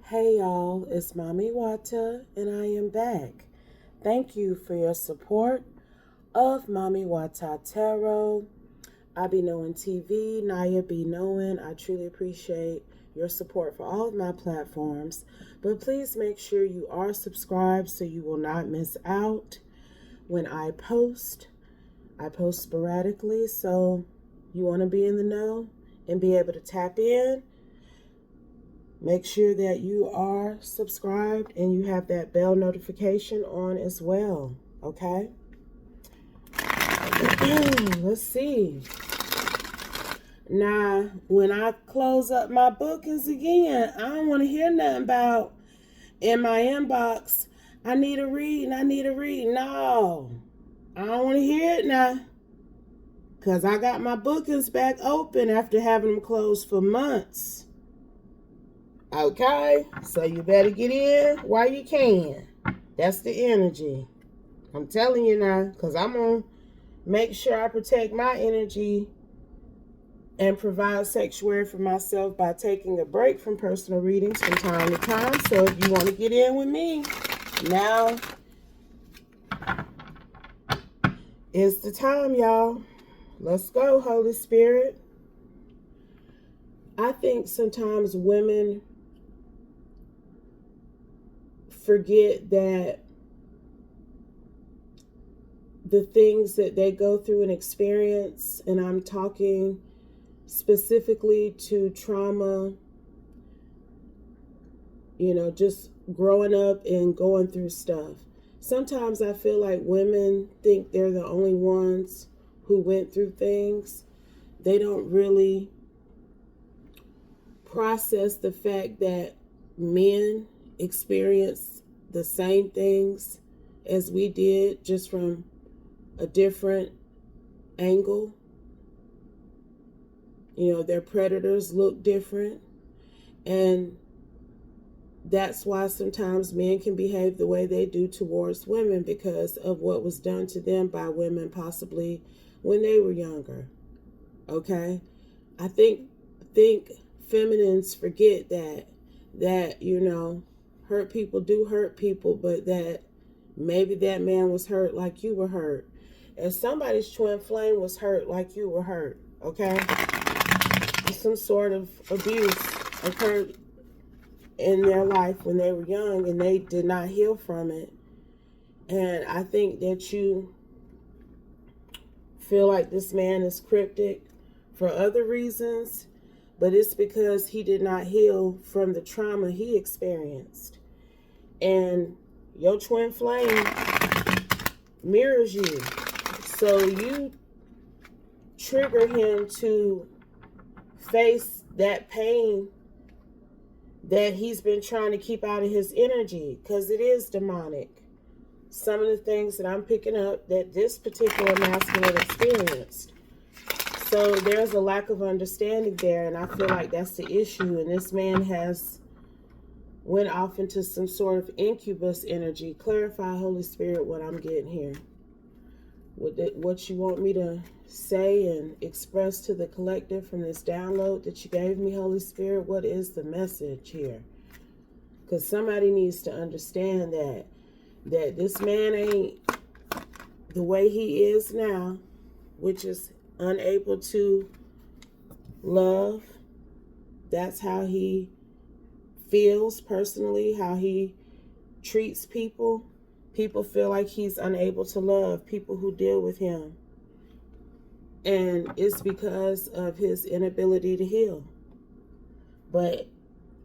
Hey y'all, it's Mami Wata and I am back. Thank you for your support of Mami Wata Tarot. I be knowing TV, Naya be knowing. I truly appreciate your support for all of my platforms. But please make sure you are subscribed so you will not miss out when I post. I post sporadically, so you want to be in the know and be able to tap in. Make sure that you are subscribed and you have that bell notification on as well. Okay? Let's see. Now, when I close up my bookings again, I don't want to hear nothing about in my inbox. I need a read. No. I don't want to hear it now. Because I got my bookings back open after having them closed for months. Okay, so you better get in while you can. That's the energy. I'm telling you now, because I'm going to make sure I protect my energy and provide sanctuary for myself by taking a break from personal readings from time to time. So if you want to get in with me, now is the time, y'all. Let's go, Holy Spirit. I think sometimes women forget that the things that they go through and experience, and I'm talking specifically to trauma, just growing up and going through stuff. Sometimes I feel like women think they're the only ones who went through things. They don't really process the fact that men experience the same things as we did, just from a different angle. Their predators look different, and that's why sometimes men can behave the way they do towards women, because of what was done to them by women possibly when they were younger. Okay? I think feminines forget that hurt people do hurt people, but that maybe that man was hurt like you were hurt. And somebody's twin flame was hurt like you were hurt. Okay? Some sort of abuse occurred in their life when they were young and they did not heal from it. And I think that you feel like this man is cryptic for other reasons, but it's because he did not heal from the trauma he experienced. And your twin flame mirrors you. So you trigger him to face that pain that he's been trying to keep out of his energy, because it is demonic. Some of the things that I'm picking up that this particular masculine experienced. So there's a lack of understanding there, and I feel like that's the issue. And this man has went off into some sort of incubus energy. Clarify, Holy Spirit, what I'm getting here. What you want me to say and express to the collective from this download that you gave me, Holy Spirit. What is the message here? Because somebody needs to understand that this man ain't the way he is now, which is unable to love. That's how he feels personally, how he treats people. People feel like he's unable to love people who deal with him. And it's because of his inability to heal. But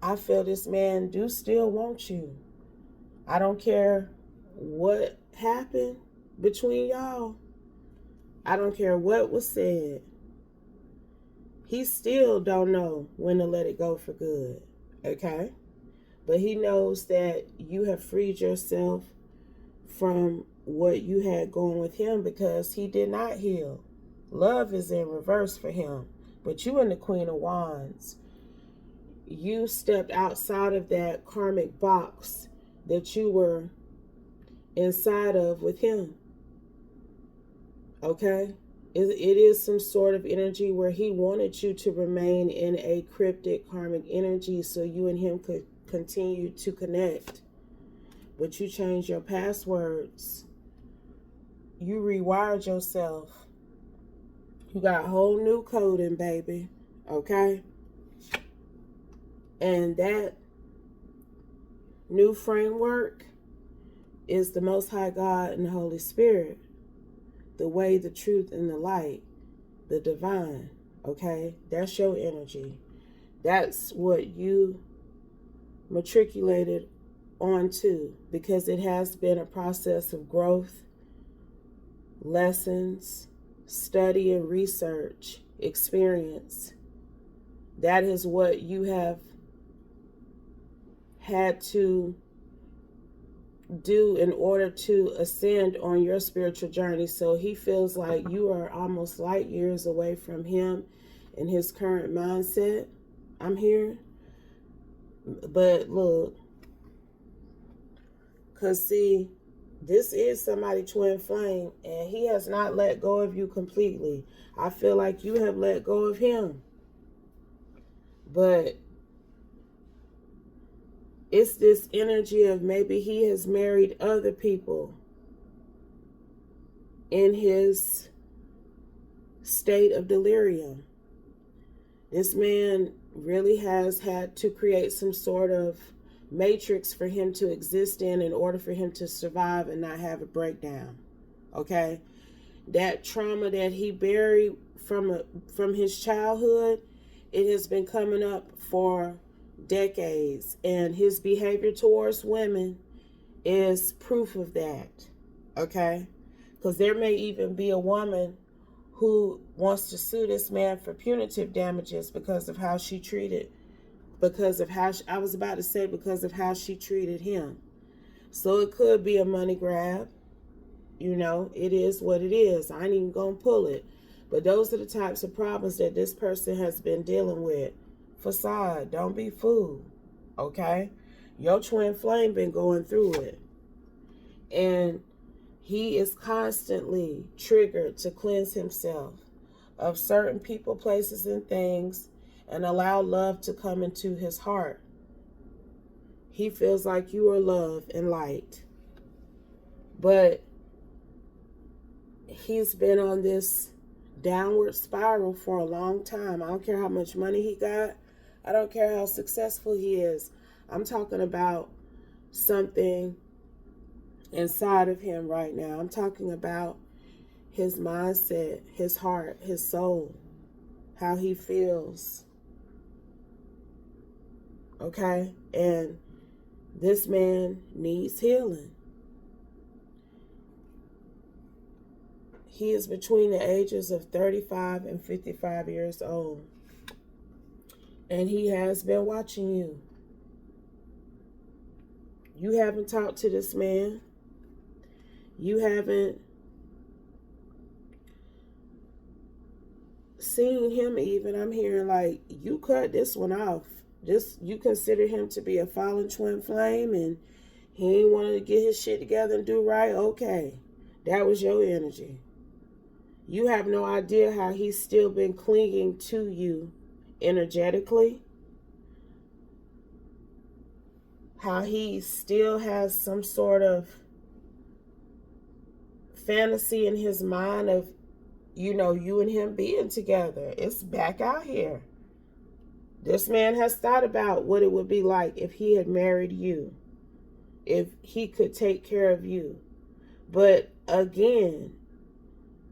I feel this man do still want you. I don't care what happened between y'all. I don't care what was said. He still don't know when to let it go for good. Okay? But he knows that you have freed yourself from what you had going with him, because he did not heal. Love is in reverse for him. But you and the Queen of Wands, you stepped outside of that karmic box that you were inside of with him. Okay? It is some sort of energy where he wanted you to remain in a cryptic karmic energy so you and him could continue to connect. But you changed your passwords. You rewired yourself. You got a whole new coding, baby. Okay? And that new framework is the Most High God and the Holy Spirit. The way, the truth, and the light. The divine. Okay? That's your energy. That's what you matriculated onto, because it has been a process of growth, lessons, study and research, experience. That is what you have had to do in order to ascend on your spiritual journey. So he feels like you are almost light years away from him in his current mindset. I'm here. But look, because see, this is somebody twin flame, and he has not let go of you completely. I feel like you have let go of him. But it's this energy of maybe he has married other people in his state of delirium. This man really has had to create some sort of matrix for him to exist in order for him to survive and not have a breakdown. Okay? That trauma that he buried from his childhood, it has been coming up for decades, and his behavior towards women is proof of that. Okay? Because there may even be a woman who wants to sue this man for punitive damages because of how she treated, because of how she treated him. So it could be a money grab. You know, it is what it is. I ain't even gonna pull it. But those are the types of problems that this person has been dealing with. Facade, don't be fooled. Okay? Your twin flame been going through it. And he is constantly triggered to cleanse himself of certain people, places, and things, and allow love to come into his heart. He feels like you are love and light. But he's been on this downward spiral for a long time. I don't care how much money he got. I don't care how successful he is. I'm talking about something inside of him right now. I'm talking about his mindset, his heart, his soul, how he feels. Okay? And this man needs healing. He is between the ages of 35 and 55 years old. And he has been watching you. You haven't talked to this man. You haven't seen him even. I'm hearing like you cut this one off. You consider him to be a fallen twin flame, and he ain't wanted to get his shit together and do right. Okay. That was your energy. You have no idea how he's still been clinging to you energetically. How he still has some sort of fantasy in his mind of, you and him being together. It's back out here. This man has thought about what it would be like if he had married you, if he could take care of you. But again,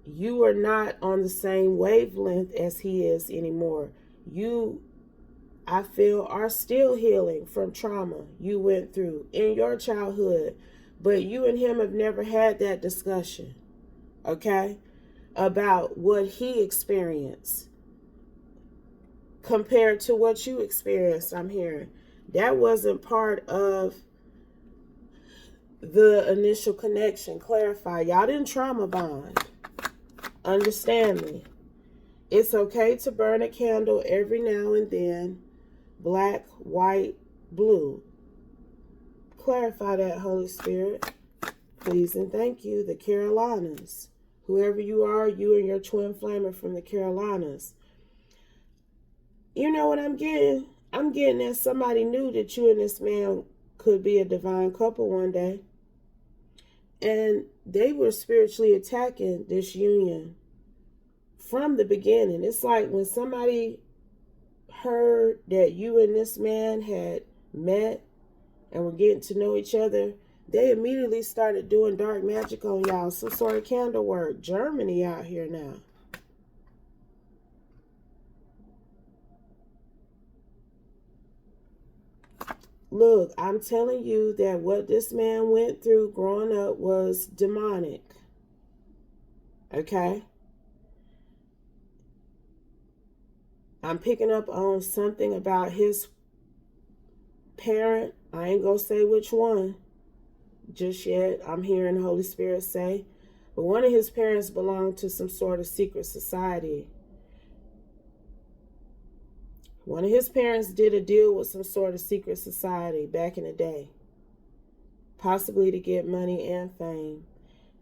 you are not on the same wavelength as he is anymore. You, I feel, are still healing from trauma you went through in your childhood. But you and him have never had that discussion, okay, about what he experienced compared to what you experienced. I'm hearing that wasn't part of the initial connection. Clarify, y'all didn't trauma bond. Understand me. It's okay to burn a candle every now and then. Black, white, blue. Clarify that, Holy Spirit. Please and thank you. The Carolinas. Whoever you are, you and your twin flame are from the Carolinas. You know what I'm getting? I'm getting that somebody knew that you and this man could be a divine couple one day. And they were spiritually attacking this union from the beginning. It's like when somebody heard that you and this man had met and were getting to know each other, they immediately started doing dark magic on y'all. Some sort of candle work. Germany out here now. Look, I'm telling you that what this man went through growing up was demonic. Okay? I'm picking up on something about his parent. I ain't gonna say which one just yet. I'm hearing the Holy Spirit say. But one of his parents belonged to some sort of secret society. One of his parents did a deal with some sort of secret society back in the day. Possibly to get money and fame.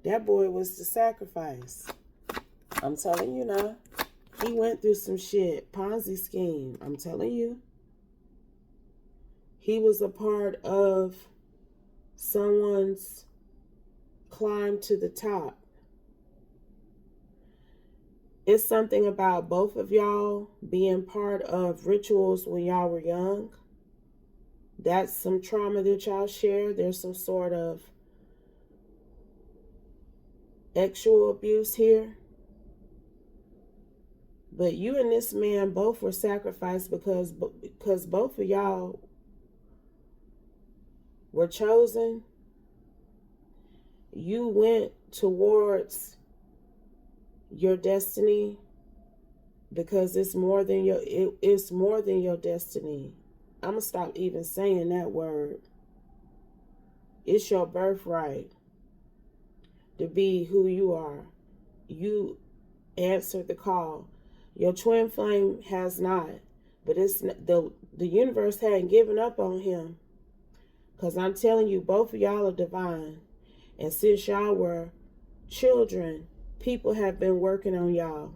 That boy was the sacrifice. I'm telling you now. He went through some shit. Ponzi scheme. I'm telling you. He was a part of someone's climb to the top. It's something about both of y'all being part of rituals when y'all were young. That's some trauma that y'all share. There's some sort of sexual abuse here. But you and this man both were sacrificed because both of y'all were chosen. You went towards your destiny because it's more than your destiny. I'm gonna stop even saying that word. It's your birthright to be who you are. You answered the call. Your twin flame has not, but it's the universe hadn't given up on him. Because I'm telling you, both of y'all are divine. And since y'all were children, people have been working on y'all.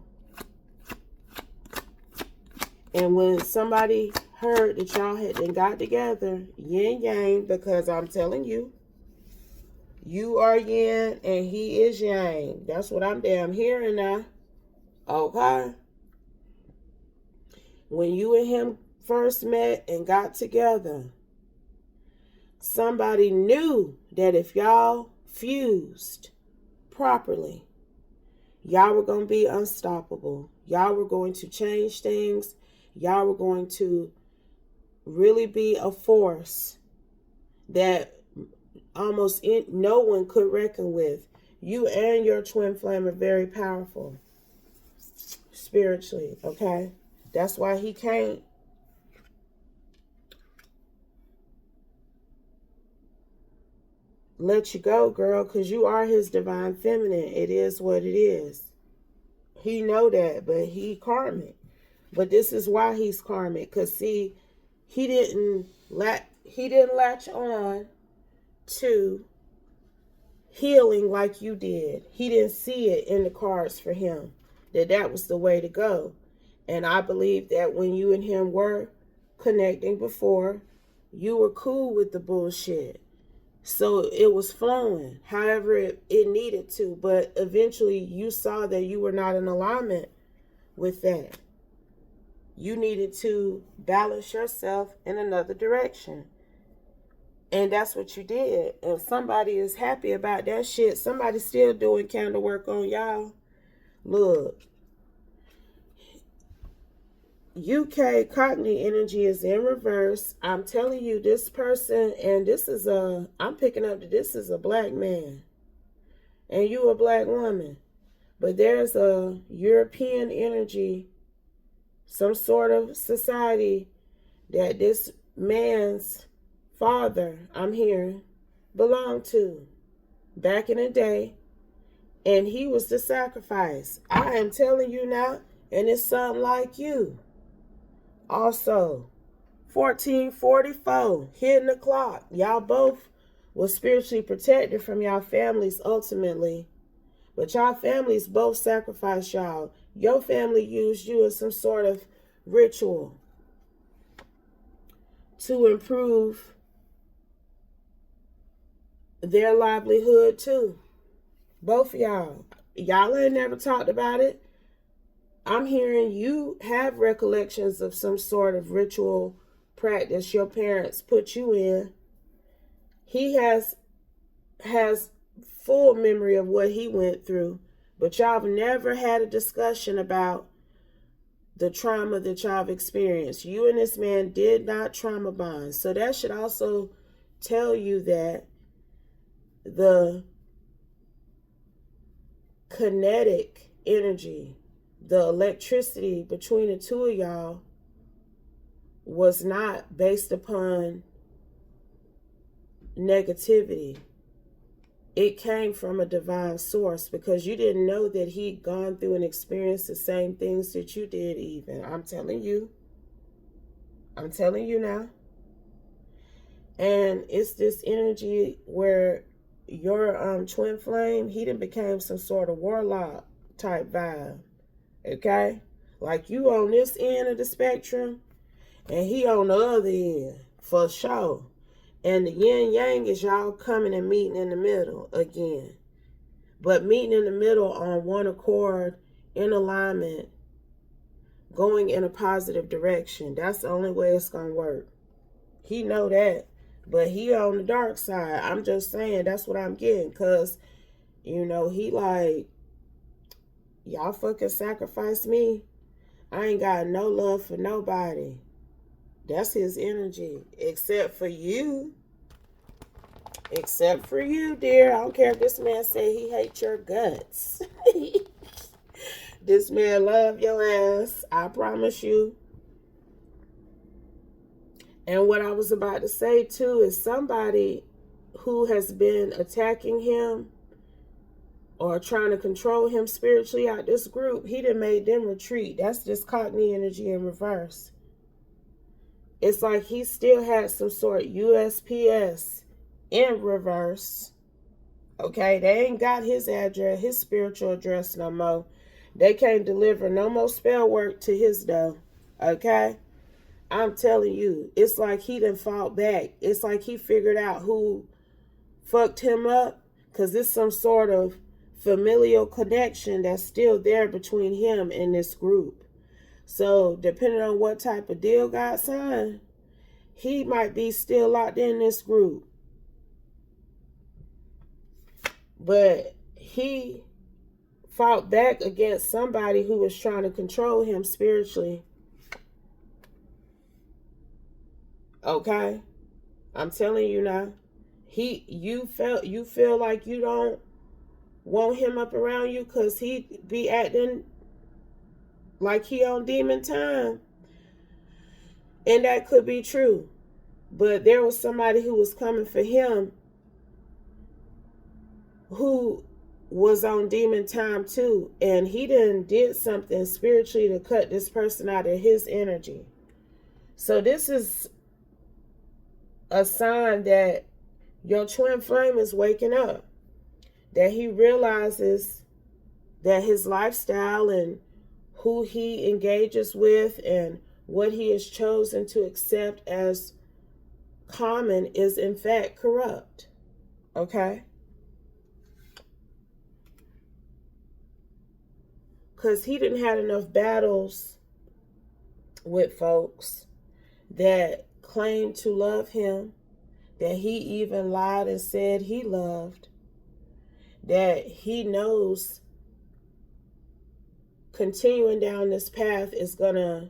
And when somebody heard that y'all had got together, yin yang, because I'm telling you, you are yin and he is yang. That's what I'm damn hearing now. Okay? When you and him first met and got together, somebody knew that if y'all fused properly, y'all were going to be unstoppable. Y'all were going to change things. Y'all were going to really be a force that almost no one could reckon with. You and your twin flame are very powerful spiritually, okay? That's why he can't let you go, girl, because you are his divine feminine. It is what it is. He know that, but he karmic. But this is why he's karmic, because see, he didn't latch on to healing like you did. He didn't see it in the cards for him that was the way to go. And I believe that when you and him were connecting before, you were cool with the bullshit. So it was flowing however it needed to. But eventually you saw that you were not in alignment with that. You needed to balance yourself in another direction. And that's what you did. And somebody is happy about that shit. Somebody's still doing candle work on y'all. Look. UK Cockney energy is in reverse. I'm telling you, this person, and I'm picking up that this is a black man. And you a black woman. But there's a European energy, some sort of society that this man's father, I'm hearing, belonged to back in the day. And he was the sacrifice. I am telling you now, and it's something like you. Also, 1444, hitting the clock. Y'all both were spiritually protected from y'all families ultimately. But y'all families both sacrificed y'all. Your family used you as some sort of ritual. to improve their livelihood too. Both of y'all. Y'all ain't never talked about it. I'm hearing you have recollections of some sort of ritual practice your parents put you in. He has full memory of what he went through, but y'all have never had a discussion about the trauma that y'all have experienced. You and this man did not trauma bond. So that should also tell you that the kinetic energy, the electricity between the two of y'all was not based upon negativity. It came from a divine source, because you didn't know that he'd gone through and experienced the same things that you did even. I'm telling you now. And it's this energy where your twin flame, he done became some sort of warlock type vibe. Okay? Like you on this end of the spectrum and he on the other end, for sure. And the yin yang is y'all coming and meeting in the middle again. But meeting in the middle on one accord, in alignment, going in a positive direction. That's the only way it's going to work. He know that. But he on the dark side. I'm just saying, that's what I'm getting. Because, you know, he like, y'all fucking sacrifice me. I ain't got no love for nobody. That's his energy. Except for you. Except for you, dear. I don't care if this man say he hates your guts. This man love your ass. I promise you. And what I was about to say too is somebody who has been attacking him or trying to control him spiritually out this group, he done made them retreat. That's just Cockney energy in reverse. It's like he still had some sort of USPS in reverse. Okay, they ain't got his address, his spiritual address no more. They can't deliver no more spell work to his door. Okay? I'm telling you, it's like he done fought back. It's like he figured out who fucked him up, because it's some sort of familial connection that's still there between him and this group. So depending on what type of deal got signed, he might be still locked in this group. But he fought back against somebody who was trying to control him spiritually. Okay? I'm telling you now. You feel like you don't want him up around you because he be acting like he on demon time. And that could be true. But there was somebody who was coming for him who was on demon time too. And he did something spiritually to cut this person out of his energy. So this is a sign that your twin flame is waking up. That he realizes that his lifestyle and who he engages with and what he has chosen to accept as common is in fact corrupt. Okay? Because he didn't have enough battles with folks that claimed to love him, that he even lied and said he loved, that he knows continuing down this path is going to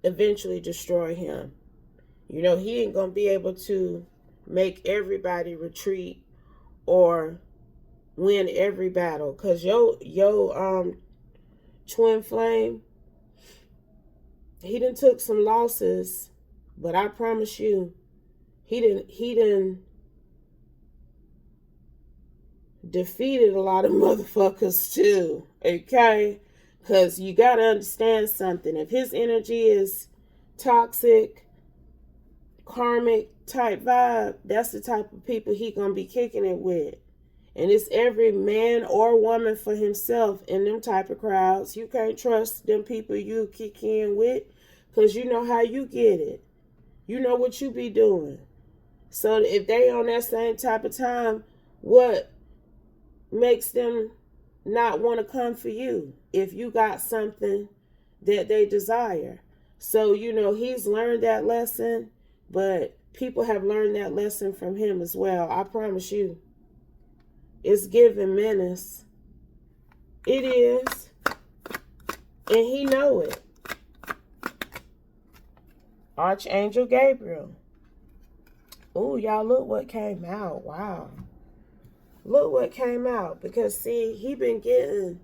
eventually destroy him. You know, he ain't going to be able to make everybody retreat or win every battle. Because your twin flame, he done took some losses, but I promise you, he done defeated a lot of motherfuckers too. Okay? Because you got to understand something. If his energy is toxic, karmic type vibe, that's the type of people he gonna be kicking it with. And it's every man or woman for himself in them type of crowds. You can't trust them people you kick in with, because you know how you get it. You know what you be doing. So if they on that same type of time, what makes them not want to come for you if you got something that they desire? So, he's learned that lesson, but people have learned that lesson from him as well. I promise you. It's giving menace. It is. And he know it. Archangel Gabriel. Oh, y'all, look what came out. Wow. Look what came out. Because, see, he been getting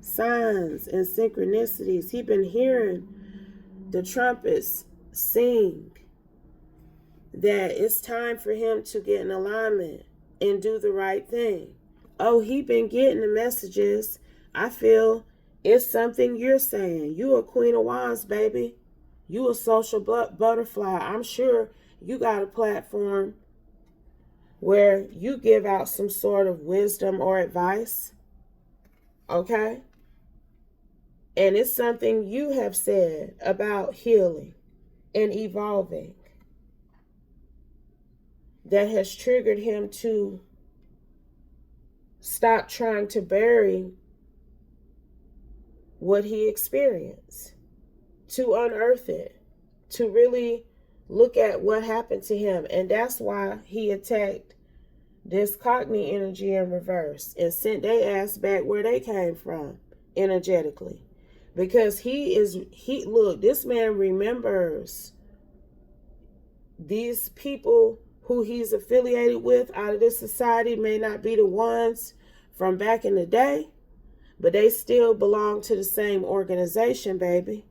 signs and synchronicities. He been hearing the trumpets sing that it's time for him to get in alignment and do the right thing. Oh, he been getting the messages. I feel it's something you're saying. You a Queen of Wands, baby. You a social butterfly. I'm sure you got a platform where you give out some sort of wisdom or advice. Okay? And it's something you have said about healing and evolving that has triggered him to stop trying to bury what he experienced, to unearth it, to really look at what happened to him. And that's why he attacked this Cockney energy in reverse and sent their ass back where they came from energetically. Because look, this man remembers these people who he's affiliated with out of this society may not be the ones from back in the day, but they still belong to the same organization, baby.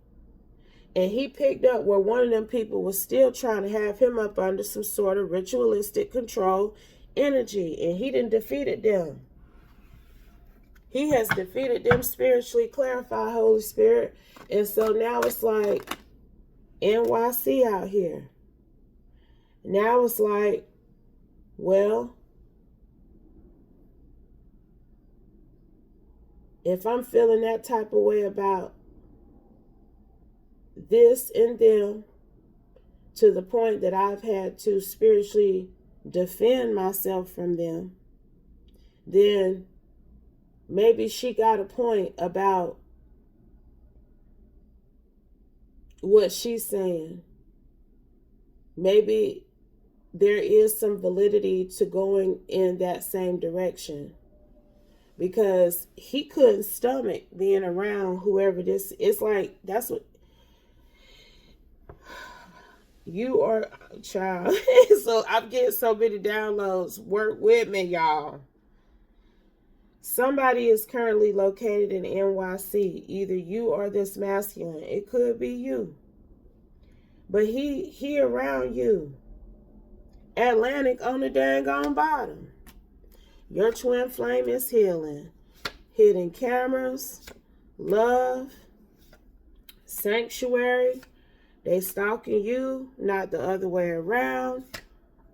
And he picked up where one of them people was still trying to have him up under some sort of ritualistic control energy, and he done defeated them. He has defeated them spiritually. Clarify, Holy Spirit. And so now it's like NYC out here. Now it's like, well, if I'm feeling that type of way about this and them to the point that I've had to spiritually defend myself from them, then maybe she got a point about what she's saying. Maybe there is some validity to going in that same direction, because he couldn't stomach being around whoever this. It's like, that's what you are, child. So I'm getting so many downloads. Work with me, y'all. Somebody is currently located in NYC. Either you or this masculine. It could be you. But he around you. Atlantic on the dang on bottom. Your twin flame is healing. Hidden cameras. Love. Sanctuary. They stalking you, not the other way around.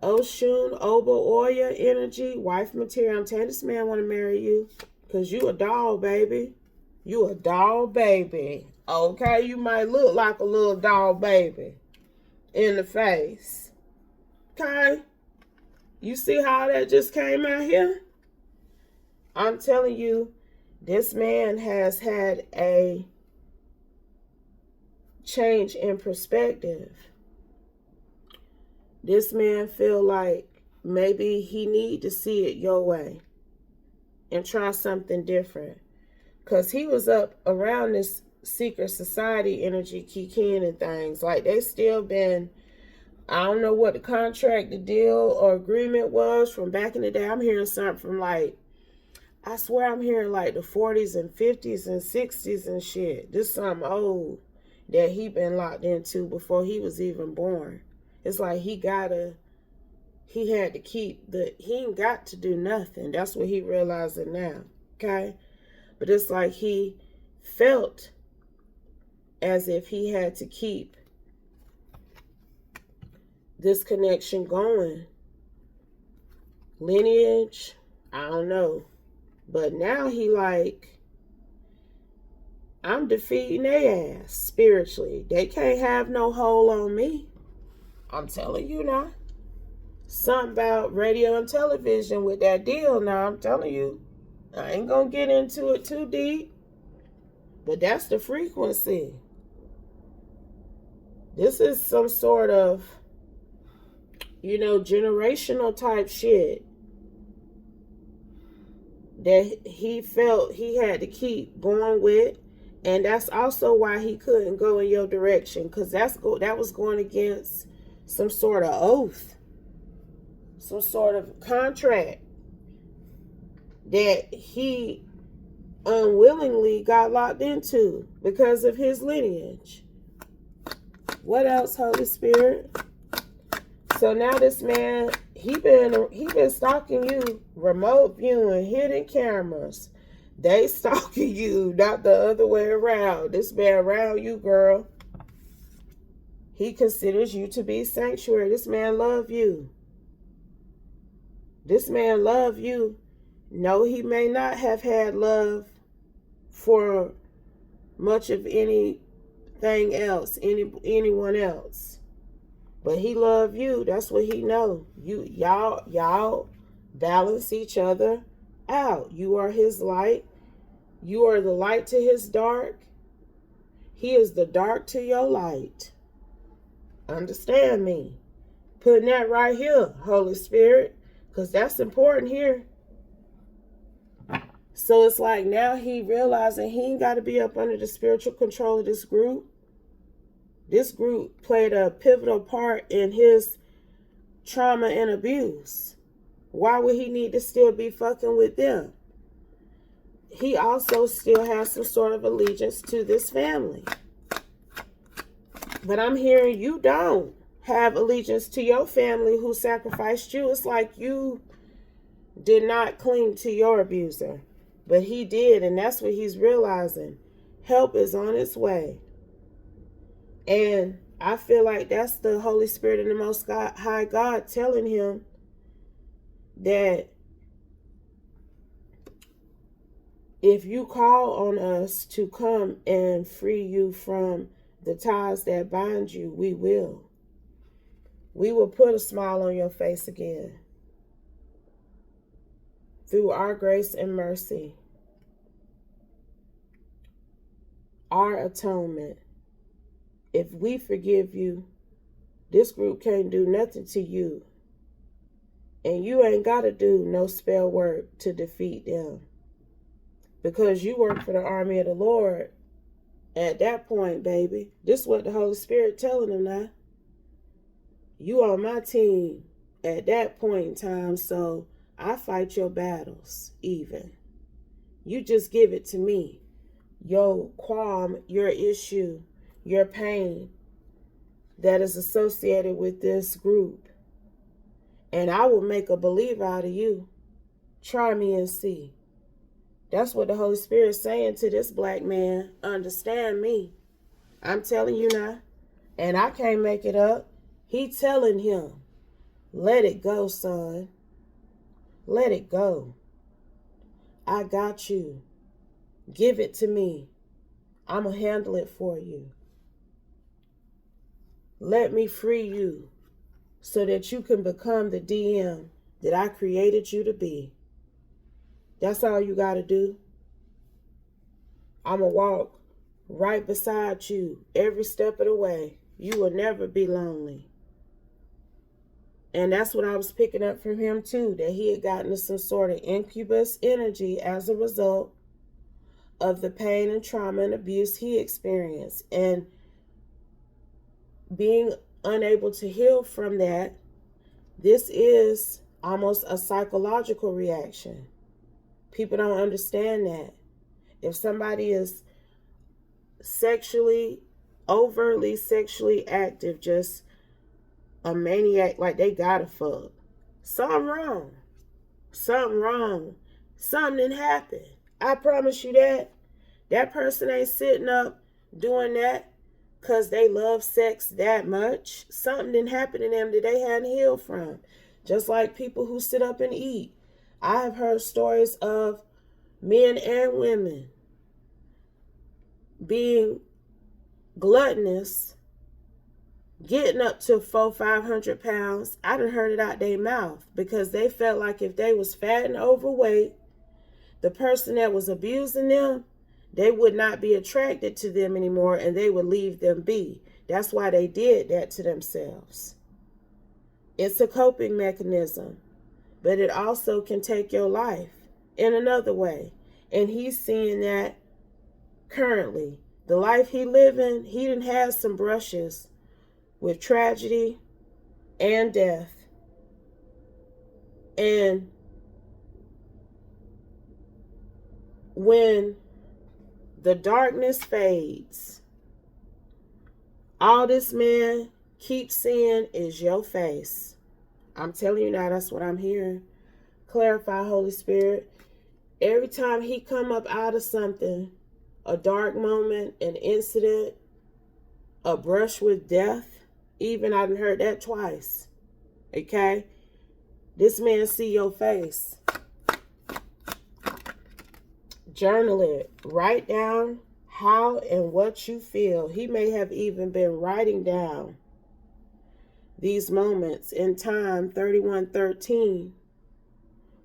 Oshun, Oba, Oya energy, wife material. I'm telling this man want to marry you because you a doll, baby. You a doll baby. Okay, you might look like a little doll baby in the face. Okay, you see how that just came out here? I'm telling you, this man has had a change in perspective. This man feel like maybe he need to see it your way and try something different, because he was up around this secret society energy, kikiing and things like they still been, I don't know what the contract, the deal or agreement was from back in the day. I'm hearing something from like, I swear I'm hearing like the 40s and 50s and 60s and shit. This something old that he been locked into before he was even born. It's like he had to keep he ain't got to do nothing. That's what he realizing now. Okay? But it's like he felt as if he had to keep this connection going. Lineage, I don't know. But now he like, I'm defeating their ass spiritually. They can't have no hold on me. I'm telling you now. Something about radio and television with that deal now. I'm telling you. I ain't gonna get into it too deep. But that's the frequency. This is some sort of, generational type shit that he felt he had to keep going with. And that's also why he couldn't go in your direction, because that was going against some sort of oath, some sort of contract that he unwillingly got locked into because of his lineage. What else, Holy Spirit? So now this man, he been stalking you, remote viewing, hidden cameras. They stalking you, not the other way around. This man around you, girl. He considers you to be sanctuary. This man love you. This man love you. No, he may not have had love for much of anything else, anyone else. But he love you. That's what he know. Y'all balance each other out. You are his light. You are the light to his dark. He is the dark to your light. Understand me. Putting that right here, Holy Spirit, because that's important here. So it's like now he realizing he ain't got to be up under the spiritual control of this group. This group played a pivotal part in his trauma and abuse. Why would he need to still be fucking with them? He also still has some sort of allegiance to this family. But I'm hearing you don't have allegiance to your family who sacrificed you. It's like you did not cling to your abuser. But he did, and that's what he's realizing. Help is on its way. And I feel like that's the Holy Spirit and the Most High God telling him that if you call on us to come and free you from the ties that bind you, we will. We will put a smile on your face again. Through our grace and mercy. Our atonement. If we forgive you, this group can't do nothing to you. And you ain't got to do no spell work to defeat them. Because you work for the army of the Lord. At that point, baby, this is what the Holy Spirit telling them now. You on my team at that point in time, so I fight your battles even. You just give it to me. Your qualm, your issue, your pain that is associated with this group. And I will make a believer out of you. Try me and see. That's what the Holy Spirit is saying to this black man. Understand me. I'm telling you now. And I can't make it up. He telling him, let it go, son. Let it go. I got you. Give it to me. I'm going to handle it for you. Let me free you so that you can become the DM that I created you to be. That's all you got to do. I'm going to walk right beside you every step of the way. You will never be lonely. And that's what I was picking up from him too, that he had gotten some sort of incubus energy as a result of the pain and trauma and abuse he experienced. And being unable to heal from that, this is almost a psychological reaction. People don't understand that. If somebody is overtly sexually active, just a maniac, like they gotta fuck, something wrong. Something wrong. Something didn't happen. I promise you that. That person ain't sitting up doing that because they love sex that much. Something didn't happen to them that they hadn't healed from. Just like people who sit up and eat. I have heard stories of men and women being gluttonous getting up to 400-500 pounds. I done heard it out their mouth because they felt like if they was fat and overweight, the person that was abusing them, they would not be attracted to them anymore and they would leave them be. That's why they did that to themselves. It's a coping mechanism, but it also can take your life in another way. And he's seeing that currently. The life he living, he done had some brushes with tragedy and death. And when the darkness fades, all this man keeps seeing is your face. I'm telling you now, that's what I'm hearing. Clarify, Holy Spirit. Every time he come up out of something, a dark moment, an incident, a brush with death, even I done heard that twice. Okay? This man see your face. Journal it. Write down how and what you feel. He may have even been writing down these moments in time 3113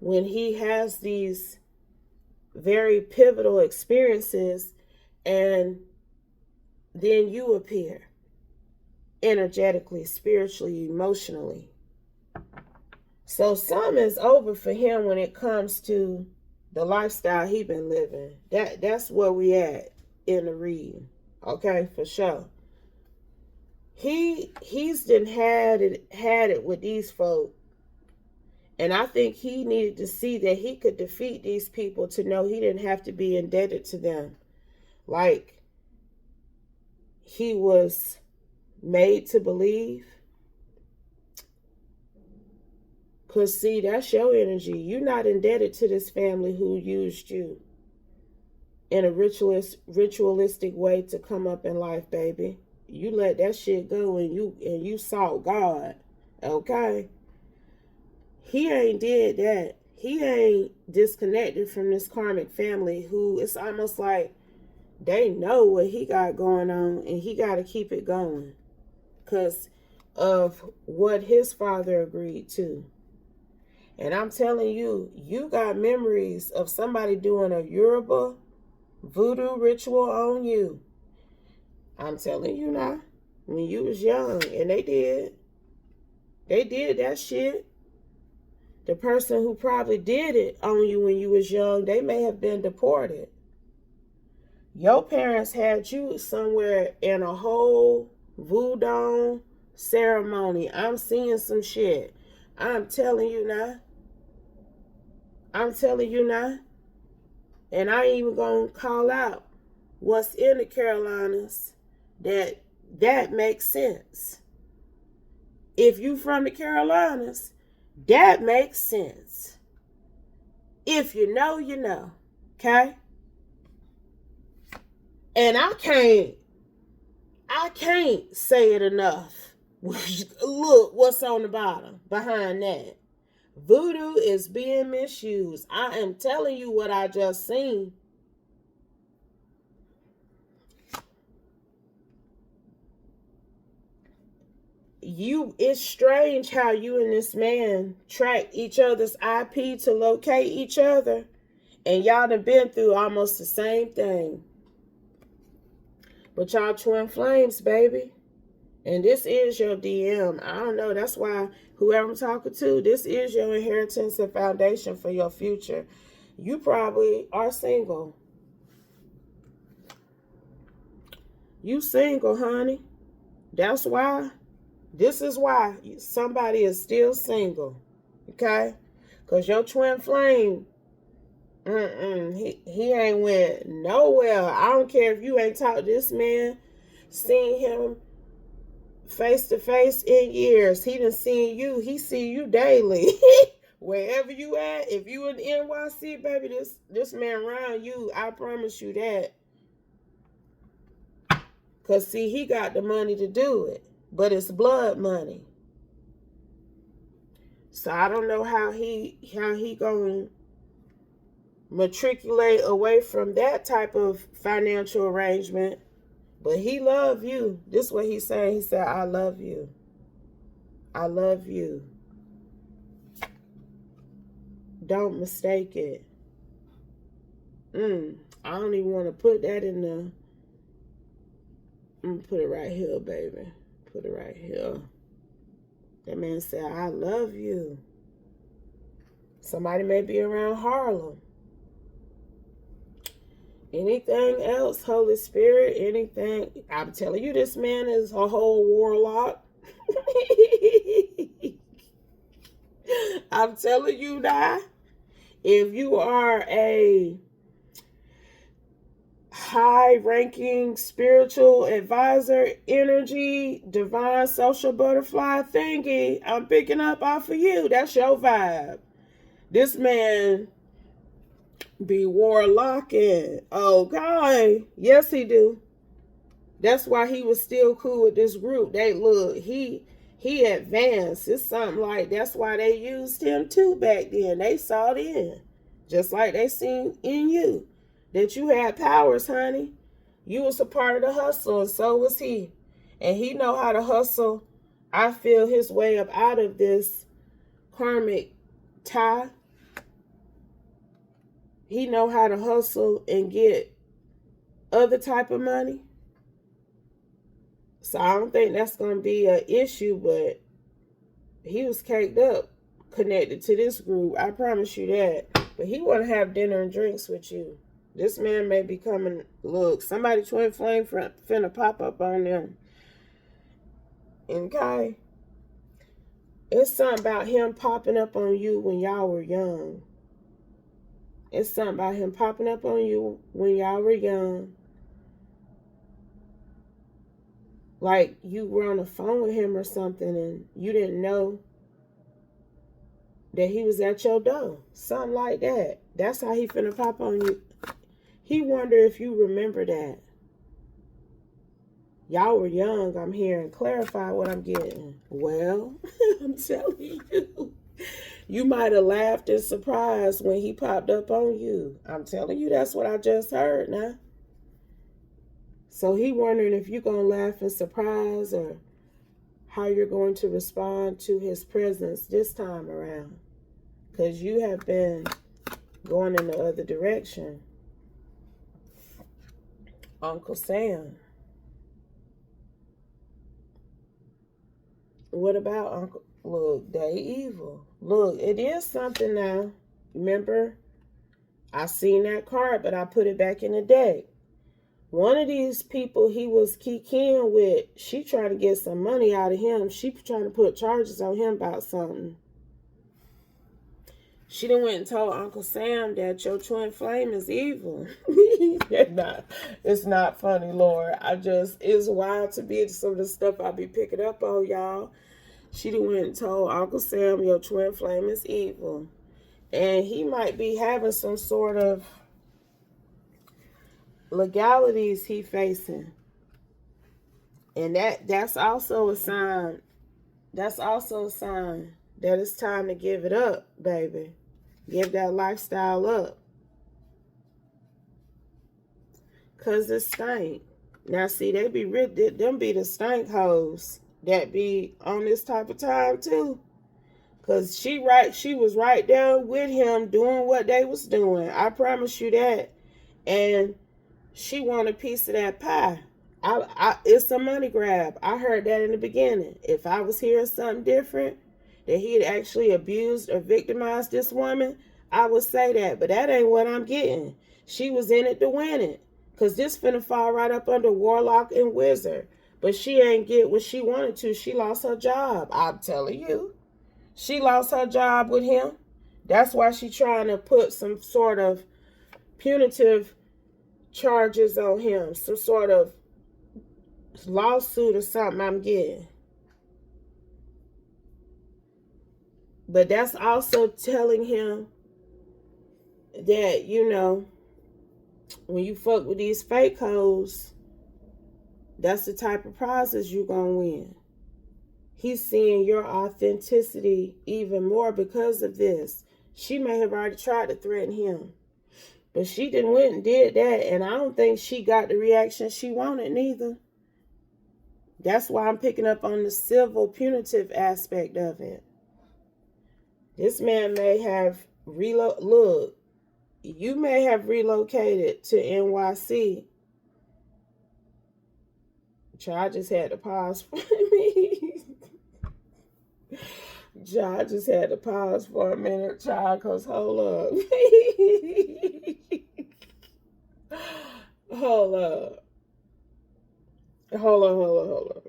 when he has these very pivotal experiences, and then you appear energetically, spiritually, emotionally. So some is over for him when it comes to the lifestyle he been living. That's where we at in the reading. Okay, for sure. He's done had it with these folk. And I think he needed to see that he could defeat these people to know he didn't have to be indebted to them. Like he was made to believe. Because see, that's your energy. You're not indebted to this family who used you in a ritualistic way to come up in life, baby. You let that shit go and you sought God. Okay? He ain't did that. He ain't disconnected from this karmic family who it's almost like they know what he got going on and he got to keep it going because of what his father agreed to. And I'm telling you, you got memories of somebody doing a Yoruba voodoo ritual on you. I'm telling you now, when you was young, and they did that shit. The person who probably did it on you when you was young, they may have been deported. Your parents had you somewhere in a whole voodoo ceremony. I'm seeing some shit. I'm telling you now. And I ain't even gonna call out what's in the Carolinas that makes sense. If you from the Carolinas, that makes sense. If you know, you know. Okay? And I can't say it enough. Look what's on the bottom behind that. Voodoo is being misused. I am telling you what I just seen. It's strange how you and this man track each other's IP to locate each other, and y'all done been through almost the same thing. But y'all twin flames, baby. And this is your DM. I don't know. That's why whoever I'm talking to, this is your inheritance and foundation for your future. You probably are single. You single, honey. That's why. This is why somebody is still single. Okay? Because your twin flame, he ain't went nowhere. I don't care if you ain't talked to this man, seen him face to face in years. He done seen you. He see you daily. Wherever you at, if you in NYC, baby, this man around you, I promise you that. Because see, he got the money to do it. But it's blood money. So I don't know how he gonna matriculate away from that type of financial arrangement But he love you. This is what he's saying. He said, I love you. I love you. Don't mistake it. I don't even want to put that in the... I'm going to put it right here, baby. Put it right here. That man said, I love you. Somebody may be around Harlem. Anything else, Holy Spirit, anything. I'm telling you, this man is a whole warlock. I'm telling you now. If you are a high-ranking spiritual advisor, energy, divine social butterfly thingy, I'm picking up off of you. That's your vibe. This man be warlocking. Okay. Yes, he do. That's why he was still cool with this group. They look, he advanced. It's something like that's why they used him too back then. They saw it in. Just like they seen in you. That you had powers, honey. You was a part of the hustle, and so was he. And he know how to hustle. I feel his way up out of this karmic tie. He know how to hustle and get other type of money. So I don't think that's going to be an issue, but he was caked up connected to this group. I promise you that. But he want to have dinner and drinks with you. This man may be coming. Look, somebody twin flame finna pop up on them. Okay? It's something about him popping up on you when y'all were young. It's something about him popping up on you when y'all were young. Like you were on the phone with him or something and you didn't know that he was at your door. Something like that. That's how he finna pop on you. He wonder if you remember that. Y'all were young, I'm hearing. Clarify what I'm getting. Well, I'm telling you. You might have laughed in surprise when he popped up on you. I'm telling you, that's what I just heard now. So he wondering if you're going to laugh in surprise or how you're going to respond to his presence this time around. Because you have been going in the other direction. Uncle Sam. What about Uncle? Look, they evil. Look, it is something now. Remember, I seen that card, but I put it back in the deck. One of these people he was kikiing with, she trying to get some money out of him. She trying to put charges on him about something. She done went and told Uncle Sam that your twin flame is evil. It's not funny, Lord. It's wild to be some of the stuff I be picking up on, y'all. She done went and told Uncle Sam your twin flame is evil. And he might be having some sort of legalities he facing. And that's also a sign. That's also a sign that it's time to give it up, baby. Give that lifestyle up. Cause it stank. Now see, they be them be the stank hoes that be on this type of time too. Cause she was right there with him doing what they was doing. I promise you that. And she want a piece of that pie. It's a money grab. I heard that in the beginning. If I was hearing something different, that he had actually abused or victimized this woman, I would say that. But that ain't what I'm getting. She was in it to win it. Because this finna fall right up under Warlock and Wizard. But she ain't get what she wanted to. She lost her job. I'm telling you. She lost her job with him. That's why she trying to put some sort of punitive charges on him. Some sort of lawsuit or something I'm getting. But that's also telling him that, you know, when you fuck with these fake hoes, that's the type of prizes you're going to win. He's seeing your authenticity even more because of this. She may have already tried to threaten him. But she didn't went and did that, and I don't think she got the reaction she wanted neither. That's why I'm picking up on the civil punitive aspect of it. This man may have look, you may have relocated to NYC. Child, just had to pause for me. Child, just had to pause for a minute, child, because hold up. Hold up. Hold on.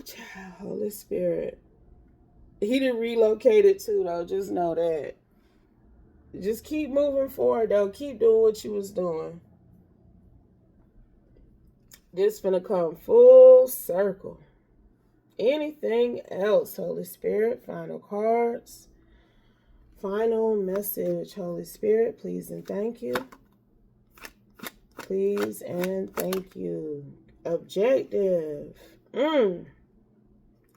Child, Holy Spirit. He done relocated too, though. Just know that. Just keep moving forward, though. Keep doing what you was doing. This finna come full circle. Anything else, Holy Spirit? Final cards. Final message, Holy Spirit. Please and thank you. Please and thank you. Objective.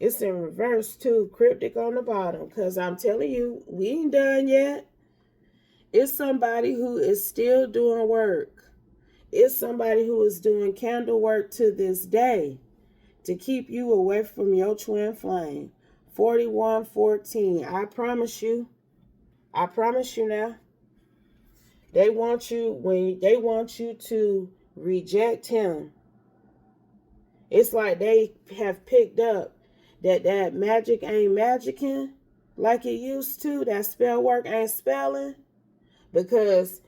It's in reverse too. Cryptic on the bottom. Because I'm telling you, we ain't done yet. It's somebody who is still doing work. It's somebody who is doing candle work to this day to keep you away from your twin flame. 4114. I promise you now. They want you to reject him. It's like they have picked up that magic ain't magicking like it used to. That spell work ain't spelling, because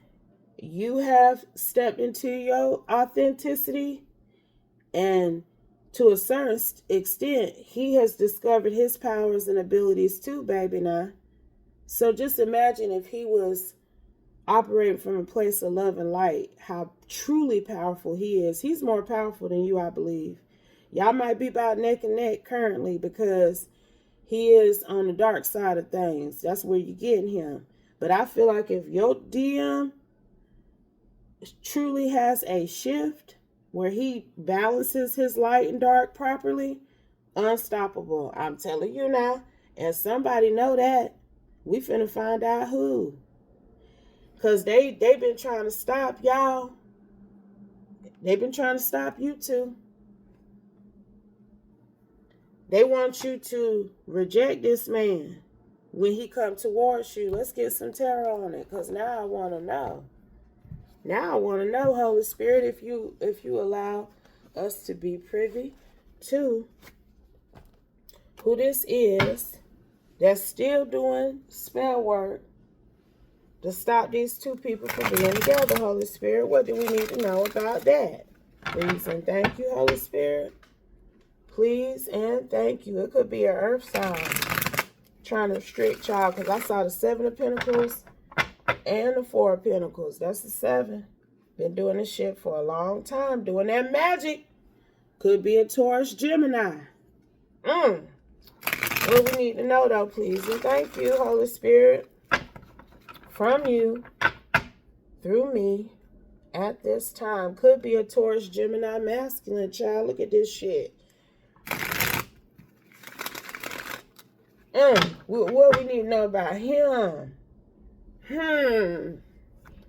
you have stepped into your authenticity, and to a certain extent, he has discovered his powers and abilities too, baby, now. So just imagine if he was operating from a place of love and light, how truly powerful he is. He's more powerful than you, I believe. Y'all might be about neck and neck currently because he is on the dark side of things. That's where you're getting him. But I feel like if your DM truly has a shift where he balances his light and dark properly, unstoppable. I'm telling you now. And somebody know that. We finna find out who. Because they've been trying to stop y'all. They've been trying to stop you too. They want you to reject this man when he come towards you. Let's get some tarot on it, because now I want to know. Now I want to know, Holy Spirit, if you allow us to be privy to who this is that's still doing spell work to stop these two people from being together, Holy Spirit. What do we need to know about that? Please and thank you, Holy Spirit. Please and thank you. It could be an earth sign trying to restrict y'all, because I saw the 7 of Pentacles and the 4 of Pentacles. That's the 7. Been doing this shit for a long time. Doing that magic. Could be a Taurus Gemini. What we need to know, though, please and thank you, Holy Spirit. From you, through me, at this time. Could be a Taurus Gemini masculine, child. Look at this shit. What we need to know about him?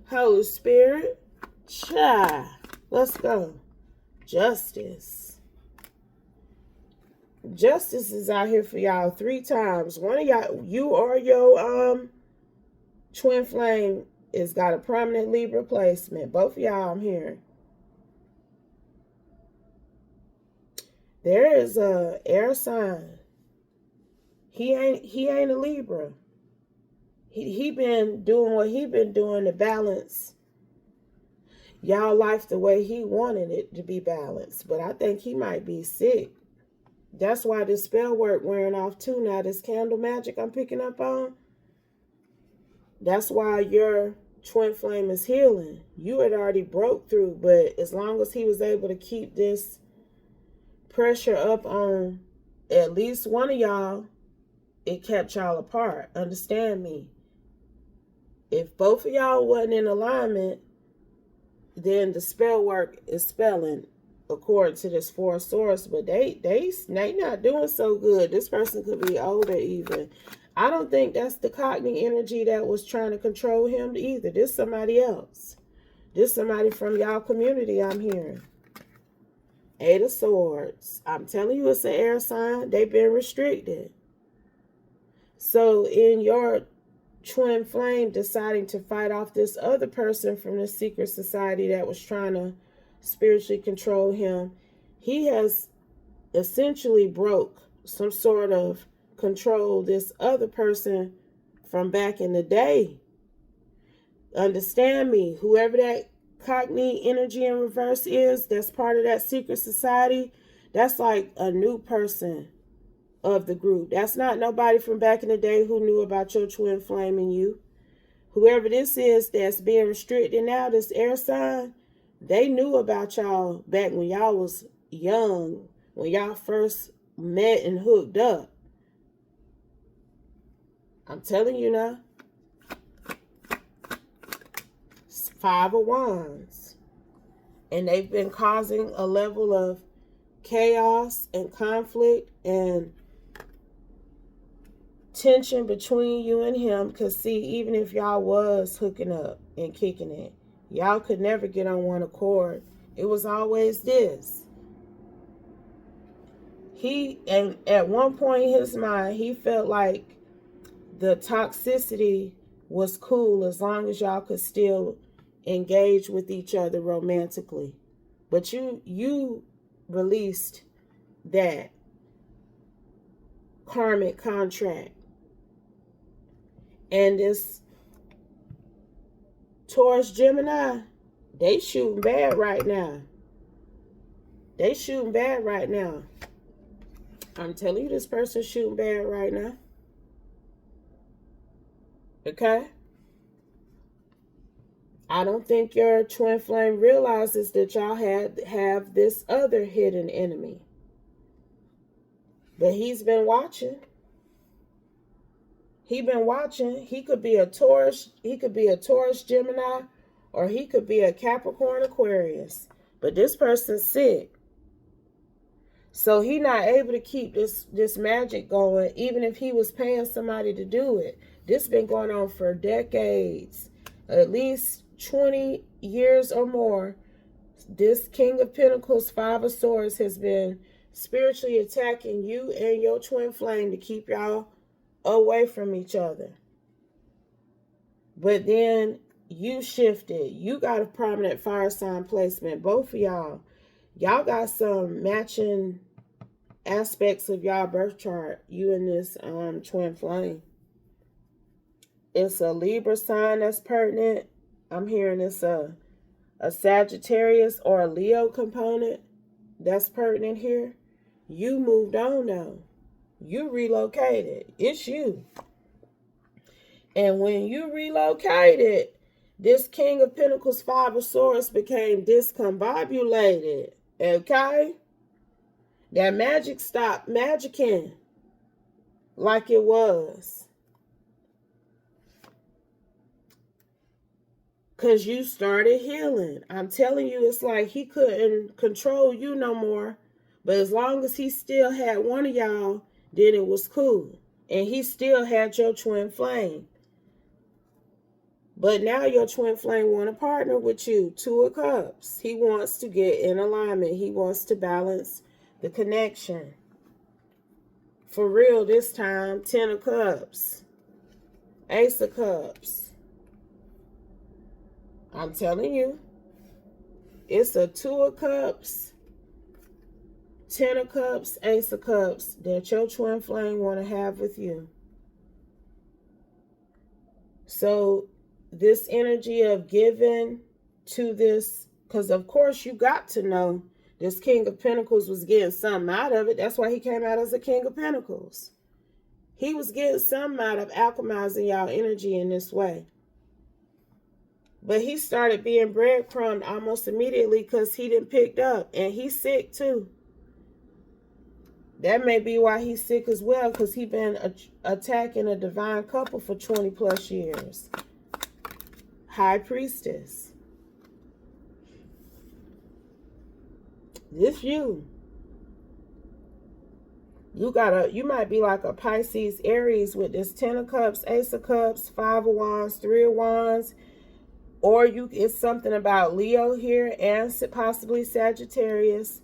Holy Spirit. Child. Let's go. Justice. Justice is out here for y'all 3 times. One of y'all, you or your twin flame, has got a prominent Libra placement. Both of y'all, I'm hearing. There is a air sign. He ain't a Libra. He been doing what he been doing to balance y'all life the way he wanted it to be balanced. But I think he might be sick. That's why this spell work wearing off too now. This candle magic I'm picking up on. That's why your twin flame is healing. You had already broke through, but as long as he was able to keep this pressure up on at least one of y'all, it kept y'all apart. Understand me. If both of y'all wasn't in alignment, then the spell work is spelling. according to this fourth source, but they not doing so good. This person could be older even. I don't think that's the Cockney energy that was trying to control him either. This somebody else. This somebody from y'all community I'm hearing. Eight of Swords. I'm telling you, it's an air sign. They've been restricted. So in your twin flame deciding to fight off this other person from the secret society that was trying to spiritually control him, he has essentially broke some sort of control this other person from back in the day. Understand me, whoever that Cockney energy in reverse is, that's part of that secret society, that's like a new person of the group. That's not nobody from back in the day who knew about your twin flame and you. Whoever this is that's being restricted now, this air sign, they knew about y'all back when y'all was young, when y'all first met and hooked up. I'm telling you now. It's Five of Wands. And they've been causing a level of chaos and conflict and tension between you and him. Because see, even if y'all was hooking up and kicking it, y'all could never get on one accord. It was always this. And at one point in his mind, he felt like the toxicity was cool as long as y'all could still engage with each other romantically. But you released that karmic contract. And this Taurus Gemini, they shooting bad right now. They shooting bad right now. I'm telling you, this person's shooting bad right now. Okay? I don't think your twin flame realizes that y'all have this other hidden enemy. But he's been watching. He been watching. He could be a Taurus. He could be a Taurus Gemini, or he could be a Capricorn Aquarius. But this person's sick. So he not able to keep this magic going, even if he was paying somebody to do it. This been going on for decades, at least 20 years or more. This King of Pentacles, Five of Swords, has been spiritually attacking you and your twin flame to keep y'all away from each other. But then you shifted. You got a prominent fire sign placement. Both of y'all. Y'all got some matching aspects of y'all birth chart. You and this twin flame. It's a Libra sign that's pertinent. I'm hearing it's a Sagittarius or a Leo component that's pertinent here. You moved on though. You relocated. It's you. And when you relocated, this King of Pentacles, Five of Swords became discombobulated. Okay? That magic stopped magicking like it was. Because you started healing. I'm telling you, it's like he couldn't control you no more. But as long as he still had one of y'all, then it was cool. And he still had your twin flame. But now your twin flame want to partner with you. Two of Cups. He wants to get in alignment. He wants to balance the connection. For real this time, Ten of Cups. Ace of Cups. I'm telling you, it's a Two of Cups, Ten of Cups, Ace of Cups that your twin flame want to have with you. So this energy of giving to this, because of course you got to know this King of Pentacles was getting something out of it. That's why he came out as a King of Pentacles. He was getting something out of alchemizing y'all energy in this way. But he started being breadcrumbed almost immediately because he didn't pick up. And he's sick too. That may be why he's sick as well, because he's been attacking a divine couple for 20 plus years. High Priestess. This you. You might be like a Pisces, Aries with this 10 of Cups, Ace of Cups, 5 of Wands, 3 of Wands. Or it's something about Leo here and possibly Sagittarius.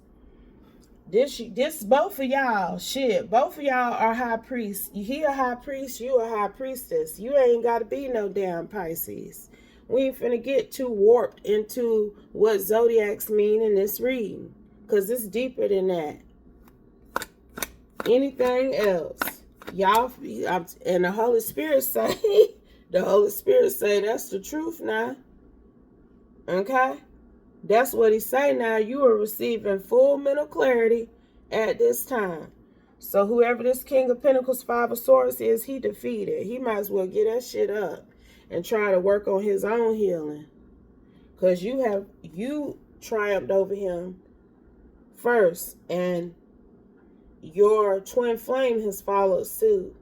This both of y'all, shit, both of y'all are high priests. He a high priest, you a high priestess. You ain't got to be no damn Pisces. We ain't finna get too warped into what zodiacs mean in this reading, because it's deeper than that. Anything else, y'all, and the Holy Spirit say, the Holy Spirit say that's the truth now. Okay? That's what he say now. You are receiving full mental clarity at this time. So whoever this King of Pentacles, 5 of Swords is, he defeated. He might as well get that shit up and try to work on his own healing. Because you triumphed over him first. And your twin flame has followed suit.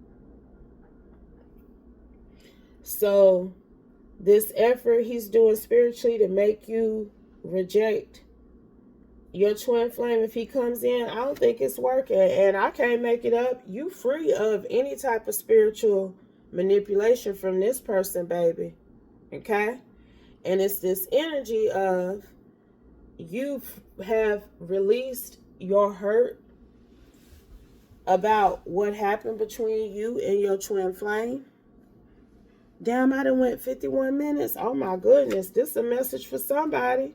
So this effort he's doing spiritually to make you reject your twin flame, if he comes in, I don't think it's working. And I can't make it up. You free of any type of spiritual manipulation from this person, baby. Okay? And it's this energy of you have released your hurt about what happened between you and your twin flame. Damn, I done went 51 minutes. Oh my goodness, this is a message for somebody.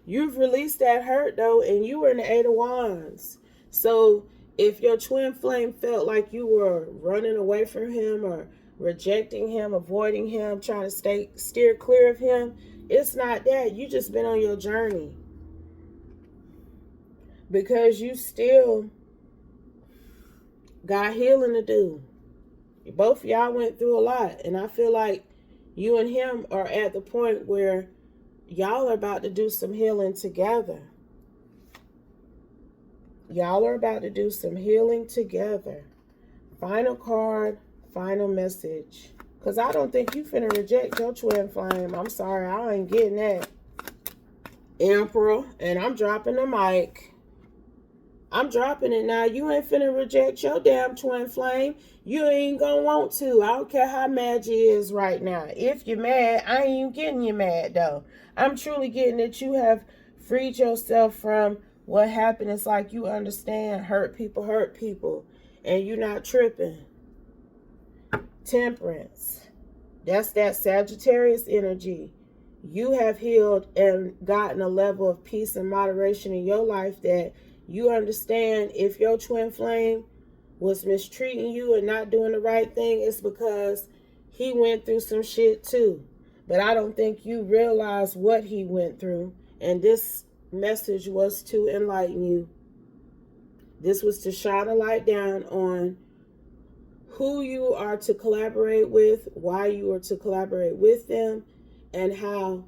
You've released that hurt though, and you were in the 8 of Wands. So if your twin flame felt like you were running away from him or rejecting him, avoiding him, trying to steer clear of him, it's not that. You just been on your journey. Because you still got healing to do. Both of y'all went through a lot. And I feel like you and him are at the point where y'all are about to do some healing together. Y'all are about to do some healing together. Final card, final message. Because I don't think you finna reject your twin flame. I'm sorry, I ain't getting that. Emperor, and I'm dropping the mic. I'm dropping it now. You ain't finna reject your damn twin flame. You ain't gonna want to. I don't care how mad you is right now. If you're mad, I ain't even getting you mad though. I'm truly getting that you have freed yourself from what happened. It's like you understand hurt people. And you're not tripping. Temperance. That's that Sagittarius energy. You have healed and gotten a level of peace and moderation in your life that you understand if your twin flame was mistreating you and not doing the right thing, it's because he went through some shit too. But I don't think you realize what he went through. And this message was to enlighten you. This was to shine a light down on who you are to collaborate with, why you are to collaborate with them, and how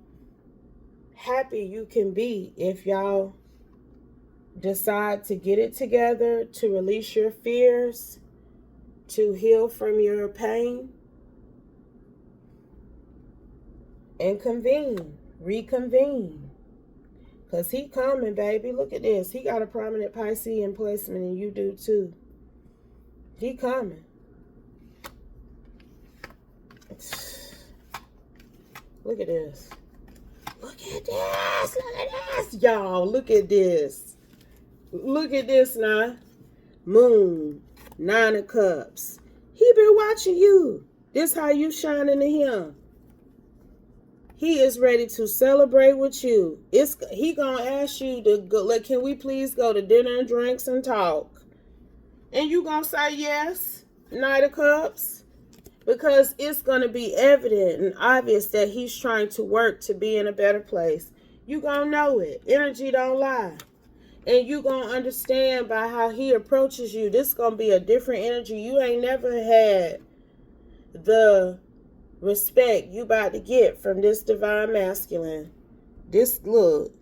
happy you can be if y'all decide to get it together, to release your fears, to heal from your pain, and reconvene. Because he coming, baby. Look at this. He got a prominent Piscean placement, and you do too. He coming. Look at this. Look at this. Look at this. Y'all, look at this. Look at this now. Moon. 9 of Cups. He been watching you. This how you shining to him. He is ready to celebrate with you. He gonna ask you to go. Like, can we please go to dinner and drinks and talk? And you gonna say yes. 9 of Cups. Because it's gonna be evident and obvious that he's trying to work to be in a better place. You gonna know it. Energy don't lie. And you gonna understand by how he approaches you. This gonna be a different energy. You ain't never had the respect you about to get from this divine masculine. This, look,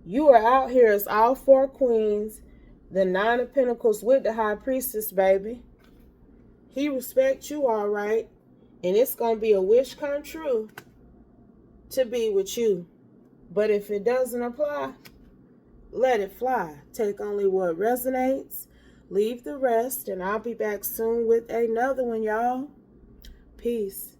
you are out here as all 4 queens, the 9 of Pentacles with the high priestess, baby. He respects you all right. And it's gonna be a wish come true to be with you. But if it doesn't apply, let it fly. Take only what resonates, leave the rest, and I'll be back soon with another one, y'all. Peace.